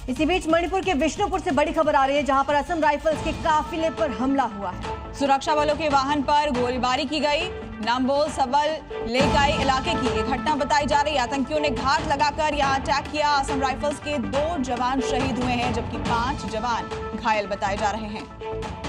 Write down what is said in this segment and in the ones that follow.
इसी बीच मणिपुर के बिष्णुपुर से बड़ी खबर आ रही है, जहां पर असम राइफल्स के काफिले पर हमला हुआ है। सुरक्षा बलों के वाहन पर गोलीबारी की गई। नाम्बोल सबल लेकाई इलाके की ये घटना बताई जा रही है। आतंकियों ने घात लगाकर यहां अटैक किया। असम राइफल्स के 2 जवान शहीद हुए हैं, जबकि 5 जवान घायल बताए जा रहे हैं।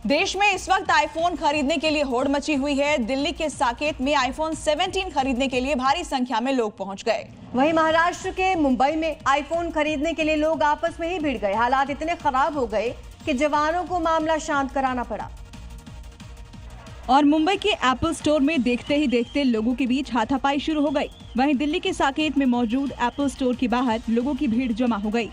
देश में इस वक्त आईफोन खरीदने के लिए होड़ मची हुई है। दिल्ली के साकेत में आईफोन 17 खरीदने के लिए भारी संख्या में लोग पहुंच गए। वहीं महाराष्ट्र के मुंबई में आईफोन खरीदने के लिए लोग आपस में ही भिड़ गए। हालात इतने खराब हो गए कि जवानों को मामला शांत कराना पड़ा। और मुंबई के एप्पल स्टोर में देखते ही देखते लोगों के बीच हाथापाई शुरू हो गई। वहीं दिल्ली के साकेत में मौजूद एप्पल स्टोर के बाहर लोगों की भीड़ जमा हो गई।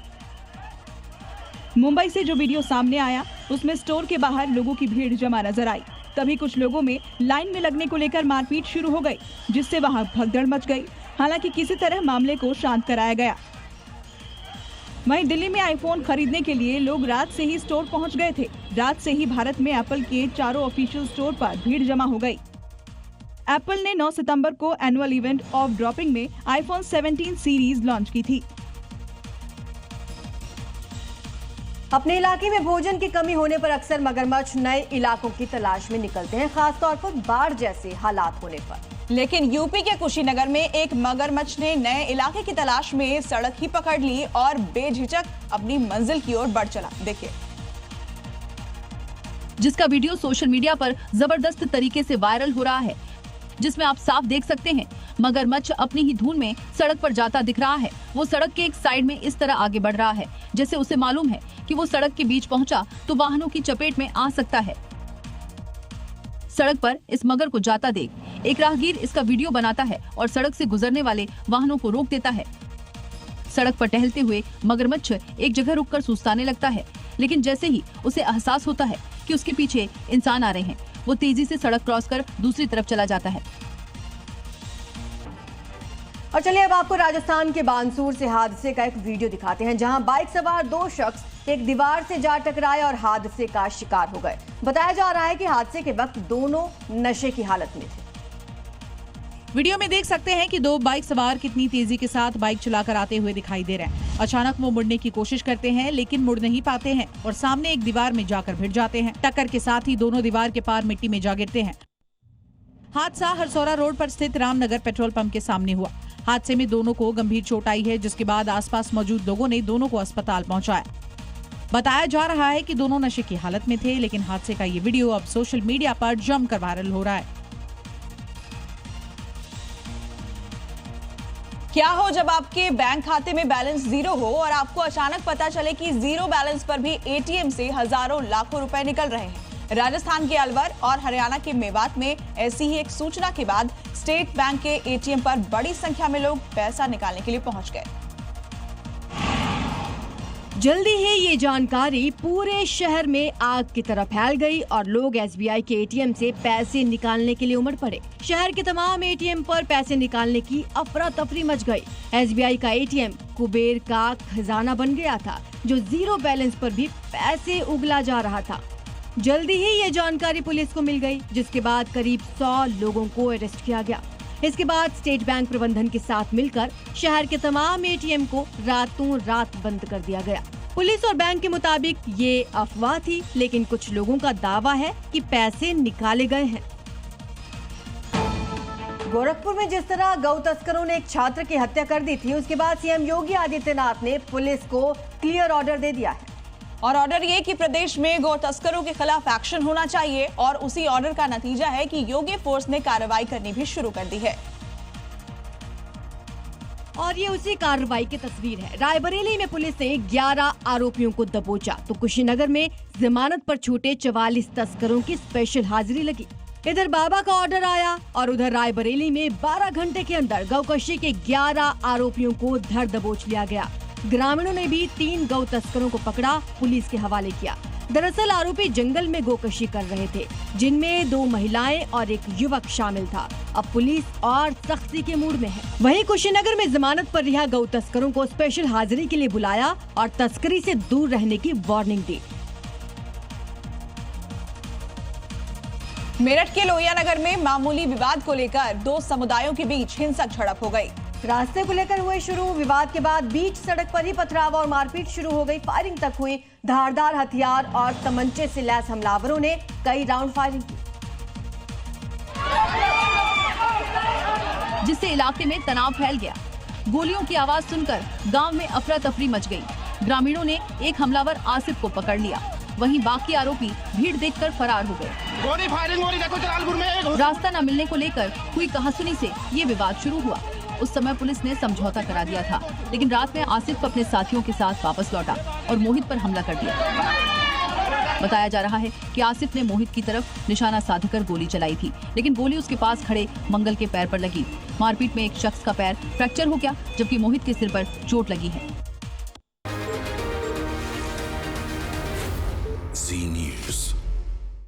मुंबई से जो वीडियो सामने आया उसमें स्टोर के बाहर लोगों की भीड़ जमा नजर आई। तभी कुछ लोगों में लाइन में लगने को लेकर मारपीट शुरू हो गई, जिससे वहां भगदड़ मच गई। हालांकि किसी तरह मामले को शांत कराया गया। वहीं दिल्ली में आईफोन खरीदने के लिए लोग रात से ही स्टोर पहुंच गए थे। रात से ही भारत में एप्पल के चारों ऑफिशियल स्टोर पर भीड़ जमा हो गई। एप्पल ने 9 सितंबर को एनुअल इवेंट ऑफ ड्रॉपिंग में आईफोन 17 सीरीज लॉन्च की थी। अपने इलाके में भोजन की कमी होने पर अक्सर मगरमच्छ नए इलाकों की तलाश में निकलते हैं, खासतौर पर बाढ़ जैसे हालात होने पर। लेकिन यूपी के कुशीनगर में एक मगरमच्छ ने नए इलाके की तलाश में सड़क ही पकड़ ली और बेझिझक अपनी मंजिल की ओर बढ़ चला। देखिए, जिसका वीडियो सोशल मीडिया पर जबरदस्त तरीके से वायरल हो रहा है, जिसमें आप साफ देख सकते हैं मगरमच्छ अपनी ही धुन में सड़क पर जाता दिख रहा है। वो सड़क के एक साइड में इस तरह आगे बढ़ रहा है जैसे उसे मालूम है कि वो सड़क के बीच पहुंचा तो वाहनों की चपेट में आ सकता है। सड़क पर इस मगर को जाता देख एक राहगीर इसका वीडियो बनाता है और सड़क से गुजरने वाले वाहनों को रोक देता है। सड़क पर टहलते हुए मगरमच्छ एक जगह रुककर सुस्ताने लगता है, लेकिन जैसे ही उसे एहसास होता है कि उसके पीछे इंसान आ रहे हैं, वो तेजी से सड़क क्रॉस कर दूसरी तरफ चला जाता है। और चलिए अब आपको राजस्थान के बानसूर से हादसे का एक वीडियो दिखाते हैं, जहां बाइक सवार 2 शख्स एक दीवार से जा टकराए और हादसे का शिकार हो गए। बताया जा रहा है कि हादसे के वक्त दोनों नशे की हालत में थे। वीडियो में देख सकते हैं कि 2 बाइक सवार कितनी तेजी के साथ बाइक चलाकर आते हुए दिखाई दे रहे हैं। अचानक वो मुड़ने की कोशिश करते हैं, लेकिन मुड़ नहीं पाते हैं और सामने एक दीवार में जाकर भिड़ जाते हैं। टक्कर के साथ ही दोनों दीवार के पार मिट्टी में जा गिरते हैं। हादसा हरसौरा रोड पर स्थित रामनगर पेट्रोल पंप के सामने हुआ। हादसे में दोनों को गंभीर चोट आई है, जिसके बाद आसपास मौजूद लोगों ने दोनों को अस्पताल पहुंचाया। बताया जा रहा है कि दोनों नशे की हालत में थे, लेकिन हादसे का ये वीडियो अब सोशल मीडिया पर जमकर वायरल हो रहा है। क्या हो जब आपके बैंक खाते में बैलेंस 0 हो और आपको अचानक पता चले कि 0 बैलेंस पर भी एटीएम से हजारों लाखों रुपए निकल रहे हैं। राजस्थान के अलवर और हरियाणा के मेवात में ऐसी ही एक सूचना के बाद स्टेट बैंक के एटीएम पर बड़ी संख्या में लोग पैसा निकालने के लिए पहुंच गए। जल्दी ही ये जानकारी पूरे शहर में आग की तरह फैल गई और लोग एसबीआई के एटीएम से पैसे निकालने के लिए उमड़ पड़े। शहर के तमाम एटीएम पर पैसे निकालने की अफरा तफरी मच गई। एसबीआई का एटीएम कुबेर का खजाना बन गया था, जो 0 बैलेंस पर भी पैसे उगला जा रहा था। जल्दी ही ये जानकारी पुलिस को मिल गई, जिसके बाद करीब 100 लोगों को अरेस्ट किया गया। इसके बाद स्टेट बैंक प्रबंधन के साथ मिलकर शहर के तमाम एटीएम को रातों रात बंद कर दिया गया। पुलिस और बैंक के मुताबिक ये अफवाह थी, लेकिन कुछ लोगों का दावा है कि पैसे निकाले गए हैं। गोरखपुर में जिस तरह गौ तस्करों ने एक छात्र की हत्या कर दी थी, उसके बाद सीएम योगी आदित्यनाथ ने पुलिस को क्लियर ऑर्डर दे दिया है। और ऑर्डर ये कि प्रदेश में गौ तस्करों के खिलाफ एक्शन होना चाहिए, और उसी ऑर्डर का नतीजा है कि योगी फोर्स ने कार्रवाई करनी भी शुरू कर दी है। और ये उसी कार्रवाई की तस्वीर है। रायबरेली में पुलिस ने 11 आरोपियों को दबोचा, तो कुशीनगर में जमानत पर छूटे 44 तस्करों की स्पेशल हाजिरी लगी। इधर बाबा का ऑर्डर आया और उधर रायबरेली में 12 घंटे के अंदर गौकशी के 11 आरोपियों को धर दबोच लिया गया। ग्रामीणों ने भी 3 गौ तस्करों को पकड़ा, पुलिस के हवाले किया। दरअसल आरोपी जंगल में गोकशी कर रहे थे, जिनमें 2 महिलाएं और एक युवक शामिल था। अब पुलिस और सख्ती के मूड में है। वहीं कुशीनगर में जमानत पर रिहा गौ तस्करों को स्पेशल हाजिरी के लिए बुलाया और तस्करी से दूर रहने की वार्निंग दी। मेरठ के लोहिया नगर में मामूली विवाद को लेकर दो समुदायों के बीच हिंसक झड़प हो गई। रास्ते को लेकर हुए शुरू विवाद के बाद बीच सड़क पर ही पथराव और मारपीट शुरू हो गई। फायरिंग तक हुई। धारदार हथियार और तमंचे से लैस हमलावरों ने कई राउंड फायरिंग की, जिससे इलाके में तनाव फैल गया। गोलियों की आवाज सुनकर गांव में अफरा तफरी मच गई। ग्रामीणों ने एक हमलावर आसिफ को पकड़ लिया, वहीं बाकी आरोपी भीड़ देखकर फरार हो गए। गोली फायरिंग हो रही, देखो जलालपुर में रास्ता न मिलने को लेकर हुई कहासुनी से ये विवाद शुरू हुआ। उस समय पुलिस ने समझौता करा दिया था, लेकिन रात में आसिफ अपने साथियों के साथ वापस लौटा और मोहित पर हमला कर दिया। बताया जा रहा है कि आसिफ ने मोहित की तरफ निशाना साधकर गोली चलाई थी, लेकिन गोली उसके पास खड़े मंगल के पैर पर लगी। मारपीट में एक शख्स का पैर फ्रैक्चर हो गया, जबकि मोहित के सिर पर चोट लगी है।